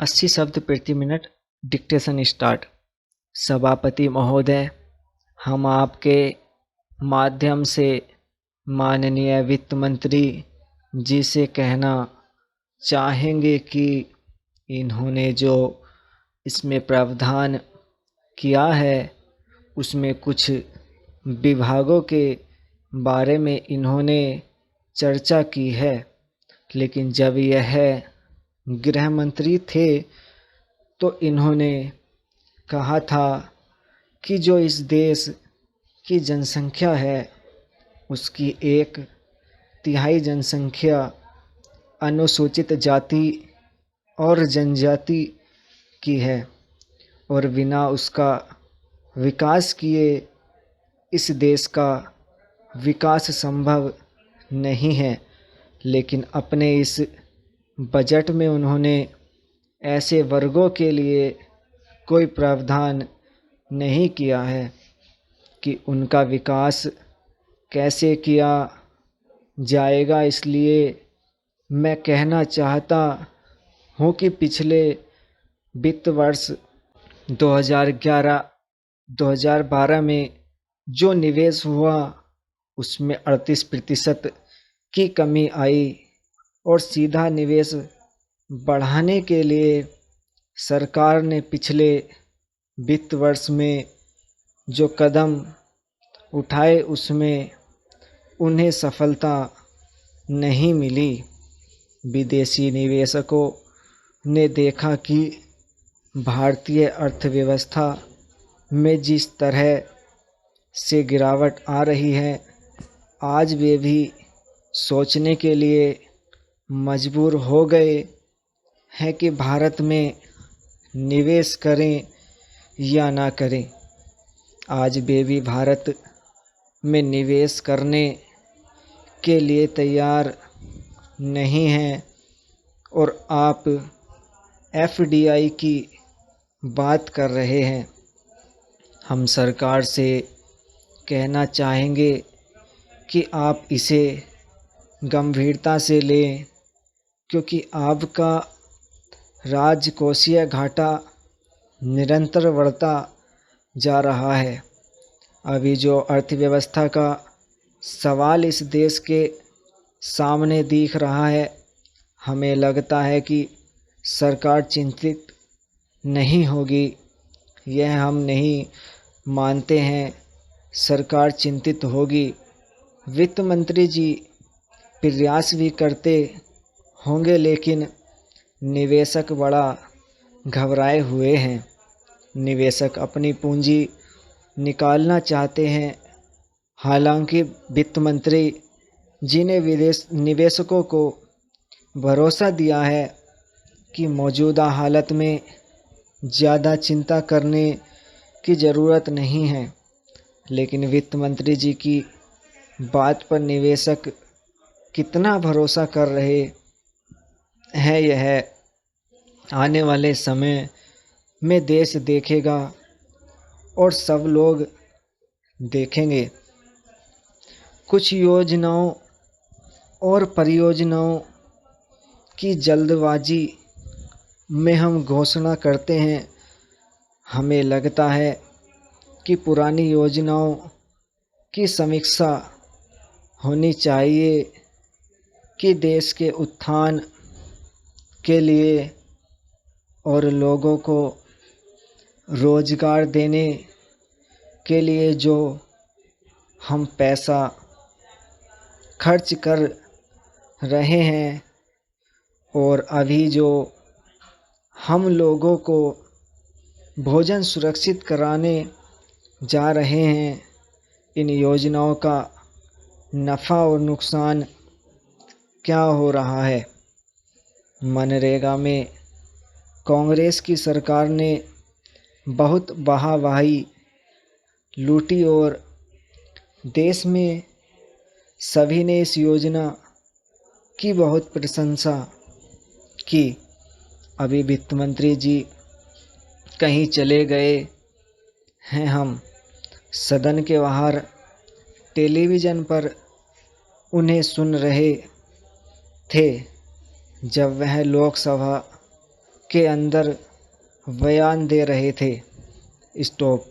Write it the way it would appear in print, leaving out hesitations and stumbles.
80 शब्द प्रति minute. Dictation start. सभापति महोदय, हम आपके माध्यम से माननीय वित्त मंत्री जी से कहना चाहेंगे कि इन्होंने जो इसमें प्रावधान किया है उसमें कुछ विभागों के बारे में इन्होंने चर्चा की है, लेकिन जब यह गृह मंत्री थे तो इन्होंने कहा था कि जो इस देश की जनसंख्या है उसकी 1/3 जनसंख्या अनुसूचित जाति और जनजाति की है और बिना उसका विकास किए इस देश का विकास संभव नहीं है। लेकिन अपने इस बजट में उन्होंने ऐसे वर्गों के लिए कोई प्रावधान नहीं किया है कि उनका विकास कैसे किया जाएगा। इसलिए मैं कहना चाहता हूँ कि पिछले वित्त वर्ष 2011-2012 में जो निवेश हुआ उसमें 38% की कमी आई और सीधा निवेश बढ़ाने के लिए सरकार ने पिछले वित्त वर्ष में जो कदम उठाए उसमें उन्हें सफलता नहीं मिली। विदेशी निवेशकों ने देखा कि भारतीय अर्थव्यवस्था में जिस तरह से गिरावट आ रही है, आज वे भी सोचने के लिए मजबूर हो गए हैं कि भारत में निवेश करें या ना करें। आज वे भी भारत में निवेश करने के लिए तैयार नहीं हैं और आप एफडीआई की बात कर रहे हैं। हम सरकार से कहना चाहेंगे कि आप इसे गंभीरता से लें, क्योंकि आपका राजकोषीय घाटा निरंतर बढ़ता जा रहा है। अभी जो अर्थव्यवस्था का सवाल इस देश के सामने दिख रहा है, हमें लगता है कि सरकार चिंतित नहीं होगी। यह हम नहीं मानते हैं, सरकार चिंतित होगी। वित्त मंत्री जी प्रयास भी करते होंगे, लेकिन निवेशक बड़ा घबराए हुए हैं। निवेशक अपनी पूंजी निकालना चाहते हैं। हालांकि वित्त मंत्री जी ने निवेशकों को भरोसा दिया है कि मौजूदा हालत में ज़्यादा चिंता करने की ज़रूरत नहीं है, लेकिन वित्त मंत्री जी की बात पर निवेशक कितना भरोसा कर रहे हैं, यह आने वाले समय में देश देखेगा और सब लोग देखेंगे। कुछ योजनाओं और परियोजनाओं की जल्दबाजी में हम घोषणा करते हैं। हमें लगता है कि पुरानी योजनाओं की समीक्षा होनी चाहिए कि देश के उत्थान के लिए और लोगों को रोजगार देने के लिए जो हम पैसा खर्च कर रहे हैं और अभी जो हम लोगों को भोजन सुरक्षित कराने जा रहे हैं, इन योजनाओं का नफ़ा और नुकसान क्या हो रहा है। मनरेगा में कांग्रेस की सरकार ने बहुत वाहवाही लूटी और देश में सभी ने इस योजना की बहुत प्रशंसा की। अभी वित्त मंत्री जी कहीं चले गए हैं। हम सदन के बाहर टेलीविज़न पर उन्हें सुन रहे थे जब वह लोकसभा के अंदर बयान दे रहे थे। स्टॉप।